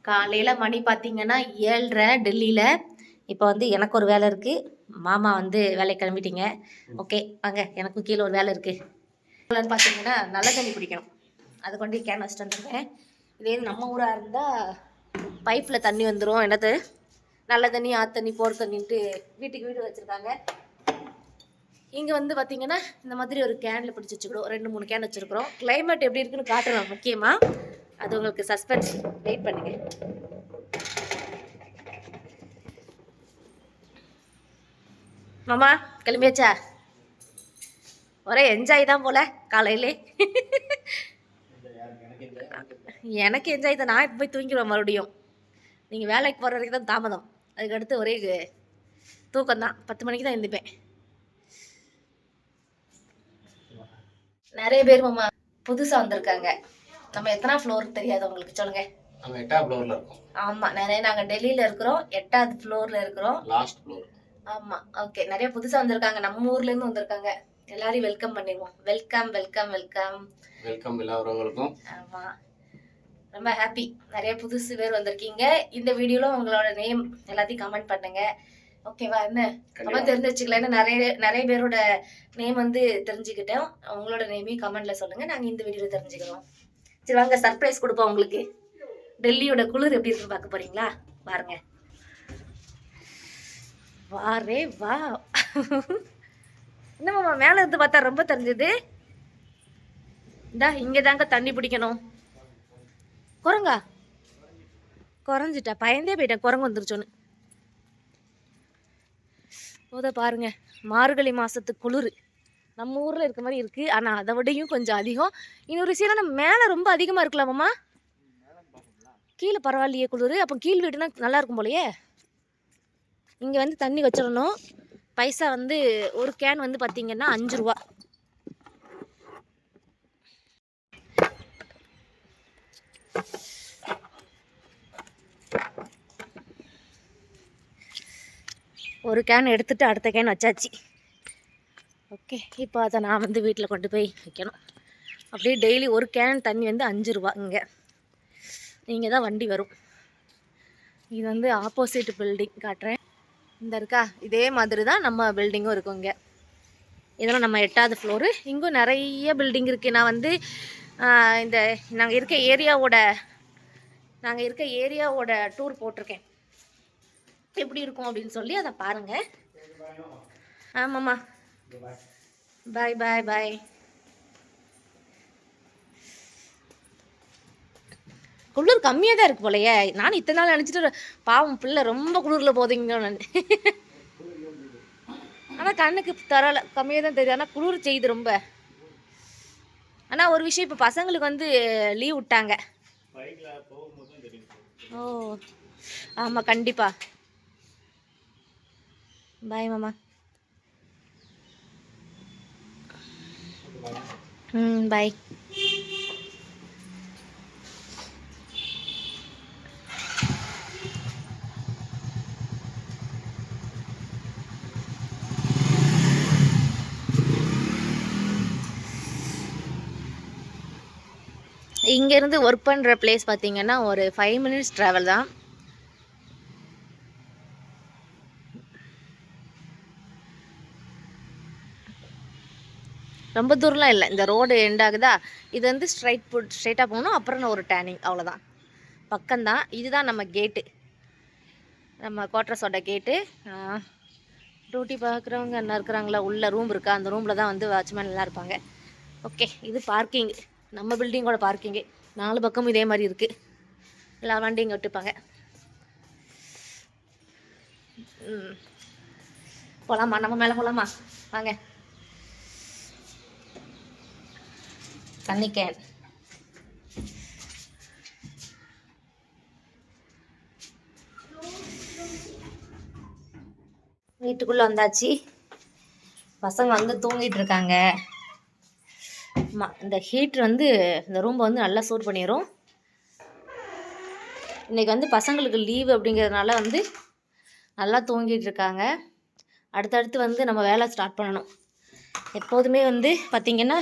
காலையில் மணி பார்த்தீங்கன்னா 7:30 டெல்லியில். இப்போ வந்து எனக்கு ஒரு வேலை இருக்குது, மாமா வந்து வேலைக்கு கிளம்பிட்டீங்க. ஓகே வாங்க, எனக்கும் கீழே ஒரு வேலை இருக்குது. பார்த்தீங்கன்னா நல்ல தண்ணி பிடிக்கணும், அதை கொண்டு கேன் வச்சுட்டு வந்துருக்கேன். இதே நம்ம ஊராக இருந்தால் பைப்பில் தண்ணி வந்துடும். என்னது நல்ல தண்ணி, ஆத்தண்ணி, போகிற தண்ணின்ட்டு வீட்டுக்கு வீடு வச்சுருக்காங்க. இங்கே வந்து பார்த்தீங்கன்னா இந்த மாதிரி ஒரு கேனில் பிடிச்சி வச்சுக்கிறோம். 2-3 கேன் வச்சுருக்குறோம். கிளைமேட் எப்படி இருக்குன்னு காட்டுறோம். முக்கியமாக அது உங்களுக்கு சஸ்பென்ஸ். வெயிட் பண்ணுங்க. மாமா கிளம்பியாச்சா? ஒரே என்ஜாய் தான் போல காலையிலே. எனக்கு என்ஜாய் தான். நான் இப்போ போய் தூங்கிடுவேன் மறுபடியும். நீங்கள் வேலைக்கு போகிற வரைக்கும் தான் தாமதம். அதுக்கடுத்து ஒரே தூக்கம் தான். 10 மணிக்கு தான் எழுந்திப்பேன். நிறைய பேர் மாமா புதுசாக வந்திருக்காங்க. நம்ம எத்தனை ஃப்ளோர் தெரியாது உங்களுக்கு, சொல்லுங்க. நம்ம 8வது ஃப்ளோர்ல இருக்கோம். ஆமா, நாங்கள் டெல்லியில இருக்கிறோம். 8வது ஃப்ளோர்ல இருக்கிறோம், லாஸ்ட் ஃப்ளோர். ஆமா. ஓகே, நிறைய புதுசா வந்திருக்காங்க, நம்ம ஊர்ல இருந்து வந்திருக்காங்க. எல்லாரையும் வெல்கம் பண்ணிடுவோம். வெல்கம் வெல்கம் வெல்கம் வெல்கம் எல்லாருக்கும். ஆமா, ரொம்ப ஹாப்பி. நிறைய புதுசு பேர் வந்திருக்கீங்க. இந்த வீடியோல உங்களோட நேம் எல்லாத்தையும் கமெண்ட் பண்ணுங்க, ஓகேவா? என்ன நம்ம தெரிஞ்சு வச்சுக்கலாம். ஏன்னா நிறைய பேரோட நேம் வந்து தெரிஞ்சுக்கிட்டோம். உங்களோட நேமையும் கமெண்ட்ல சொல்லுங்க, நாங்க இந்த வீடியோல தெரிஞ்சுக்கிறோம். சரி வாங்க, சர்ப்ரைஸ் கொடுப்போம் உங்களுக்கு. டெல்லியோட குளிர் எப்படி இருக்குன்னு பார்க்க போறீங்களா? பாருங்க. வாரே வா. என்னம்மா மேல இருந்து பார்த்தா ரொம்ப தெரிஞ்சது. இந்தா இங்க தாங்க தண்ணி பிடிக்கணும். குரங்கா குறைஞ்சிட்டா, பயந்தே போயிட்டேன் குரங்கு வந்துருச்சோன்னு. போத பாருங்க, மார்கழி மாசத்து குளிர் நம்ம ஊர்ல இருக்க மாதிரி இருக்கு. ஆனா அதை விடையும் கொஞ்சம் அதிகம். இன்னொரு விஷயம், நம்ம மேல ரொம்ப அதிகமா இருக்கலாமாம்மா, கீழே பரவாயில்லையே குளிர். அப்போ கீழ் வீடுனா நல்லா இருக்கும் போலயே. இங்கே வந்து தண்ணி வச்சிடணும். பைசா வந்து ஒரு கேன் வந்து பார்த்தீங்கன்னா 5 ரூபா. ஒரு கேன் எடுத்துட்டு அடுத்த கேன் வச்சாச்சு. ஓகே, இப்போ அதை நான் வந்து வீட்டில் கொண்டு போய் வைக்கணும். அப்படியே டெய்லி ஒரு கேன் தண்ணி வந்து 5 ரூபா. இங்கே தான் வண்டி வரும். இது வந்து ஆப்போசிட் பில்டிங் காட்டுறேன். இந்த இருக்கா, இதே மாதிரி தான் நம்ம பில்டிங்கும் இருக்கும் இங்கே. இதெல்லாம் நம்ம 8வது ஃப்ளோரு. இங்கும் நிறைய பில்டிங் இருக்குது. நான் வந்து இந்த நாங்கள் இருக்க ஏரியாவோட டூர் போட்டிருக்கேன், எப்படி இருக்கும் அப்படின்னு சொல்லி. அதை பாருங்கள். ஆமாம்மா, பாய் பாய் பாய். குளிர் கம்மியாக தான் இருக்கு போலையே. நானும் இத்தனை நாள் நினச்சிட்டு பாவம் பிள்ளை ரொம்ப குளிரில் போதுங்க நான். ஆனால் கண்ணுக்கு தரல, கம்மியாக தான் தெரியுது. ஆனால் குளிர் செய்யுது ரொம்ப. ஆனால் ஒரு விஷயம், இப்போ பசங்களுக்கு வந்து லீவ் விட்டாங்க. ஓ ஆமாம், கண்டிப்பாக. பாய் மாமா. பாய். இங்கேருந்து ஒர்க் பண்ணுற பிளேஸ் பார்த்தீங்கன்னா ஒரு 5 மினிட்ஸ் ட்ராவல் தான். ரொம்ப தூரம்லாம் இல்லை. இந்த ரோடு எண்ட் ஆகுதா, இது வந்து ஸ்ட்ரைட்டாக போகணும். அப்புறம் ஒரு டேர்னிங், அவ்வளோதான். பக்கம்தான். இதுதான் நம்ம கேட்டு, நம்ம குவார்ட்டர்ஸோட கேட்டு. டியூட்டி பார்க்குறவங்க என்ன இருக்கிறாங்களா, உள்ள ரூம் இருக்கா, அந்த ரூமில் தான் வந்து வாட்ச்மேன் எல்லாம் இருப்பாங்க. ஓகே, இது பார்க்கிங், நம்ம பில்டிங்கோட பார்க்கிங்கு. 4 பக்கமும் இதே மாதிரி இருக்குது. எல்லா வண்டியும் இங்கே விட்டுப்பாங்க. போகலாமா, நம்ம மேலே போகலாமா? வாங்க. தண்ணி கேன். வீட்டுக்குள்ளே வந்தாச்சு. பசங்க வந்து தூங்கிட்டு இருக்காங்க. இந்த ஹீட்ரு வந்து இந்த ரூமை வந்து நல்லா சூட் பண்ணிடும். இன்றைக்கி வந்து பசங்களுக்கு லீவு அப்படிங்கிறதுனால வந்து நல்லா தூங்கிட்டு இருக்காங்க. அடுத்தடுத்து வந்து நம்ம வேலை ஸ்டார்ட் பண்ணணும். எப்போதுமே வந்து பார்த்திங்கன்னா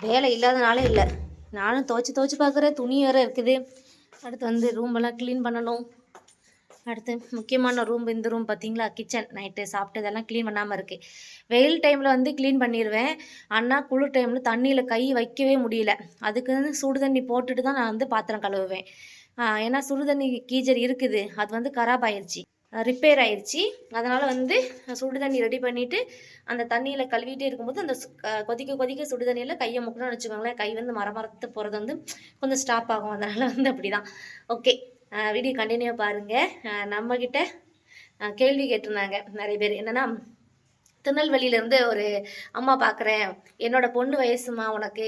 வேலை இல்லாதனாலே இல்லை. நானும் துவைச்சி பார்க்குறேன், துணி வேறு இருக்குது. அடுத்து வந்து ரூமெல்லாம் க்ளீன் பண்ணணும். அடுத்து முக்கியமான ரூம் இந்த ரூம் பார்த்தீங்களா, கிச்சன். நைட்டு சாப்பிட்டதெல்லாம் க்ளீன் பண்ணாமல் இருக்குது. வெயில் டைமில் வந்து க்ளீன் பண்ணிடுவேன். ஆனால் குளிர் டைமில் தண்ணியில் கை வைக்கவே முடியல. அதுக்குன்னு சுடு தண்ணி போட்டுட்டு தான் நான் வந்து பாத்திரம் கழுவுவேன். ஏன்னா சுடு தண்ணி கீஜர் இருக்குது, அது வந்து கராப் ஆயிடுச்சு, ரிப்பேர் ஆயிடுச்சு. அதனால் வந்து சுடு தண்ணி ரெடி பண்ணிவிட்டு அந்த தண்ணியில் கழுவிட்டே இருக்கும்போது அந்த கொதிக்க கொதிக்க சுடு தண்ணியில் கையை முக்கணும்னு வச்சுக்கோங்களேன், கை வந்து மரத்து போகிறது வந்து கொஞ்சம் ஸ்டாப் ஆகும். அதனால் வந்து அப்படி தான். ஓகே, வீடியோ கண்டினியூ பாருங்கள். நம்மக்கிட்ட கேள்வி கேட்டிருந்தாங்க நிறைய பேர். என்னென்னா, திருநெல்வேலியிலேருந்து ஒரு அம்மா பார்க்குறேன், என்னோட பொண்ணு வயசுமா உனக்கு,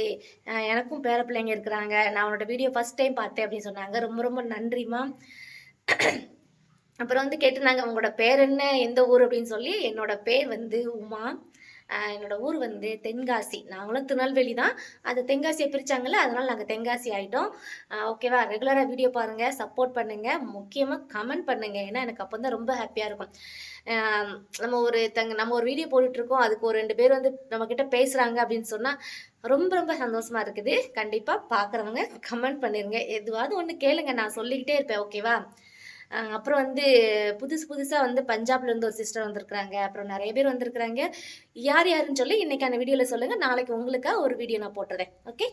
எனக்கும் பேர பிள்ளைங்க இருக்கிறாங்க, நான் உன்னோட வீடியோ ஃபஸ்ட் டைம் பார்த்தேன் அப்படின்னு சொன்னாங்க. ரொம்ப ரொம்ப நன்றிம்மா. அப்புறம் வந்து கேட்டிருந்தாங்க உங்களோட பேர் என்ன, எந்த ஊர் அப்படின்னு சொல்லி. என்னோட பேர் வந்து உமா. என்னோடய ஊர் வந்து தென்காசி. நாங்களும் திருநெல்வேலி தான், அது தென்காசியை பிரித்தாங்கல்ல, அதனால் நாங்கள் தென்காசி ஆகிட்டோம். ஓகேவா? ரெகுலராக வீடியோ பாருங்கள், சப்போர்ட் பண்ணுங்கள், முக்கியமாக கமெண்ட் பண்ணுங்கள். ஏன்னா எனக்கு அப்போ தான் ரொம்ப ஹாப்பியாக இருக்கும். நம்ம ஒரு வீடியோ போட்டுட்ருக்கோம், அதுக்கு ஒரு 2 பேர் வந்து நம்மக்கிட்ட பேசுகிறாங்க அப்படின்னு சொன்னால் ரொம்ப ரொம்ப சந்தோஷமாக இருக்குது. கண்டிப்பாக பார்க்குறவங்க கமெண்ட் பண்ணிடுங்க, எதுவாவது ஒன்று கேளுங்க, நான் சொல்லிக்கிட்டே இருப்பேன். ஓகேவா? அப்புறம் வந்து புதுசாக வந்து பஞ்சாப்லேருந்து ஒரு சிஸ்டர் வந்திருக்கிறாங்க. அப்புறம் நிறைய பேர் வந்திருக்கிறாங்க. யார் யாருன்னு சொல்லி இன்றைக்கான வீடியோவில் சொல்லுங்கள். நாளைக்கு உங்களுக்காக ஒரு வீடியோ நான் போட்டுறேன். ஓகே.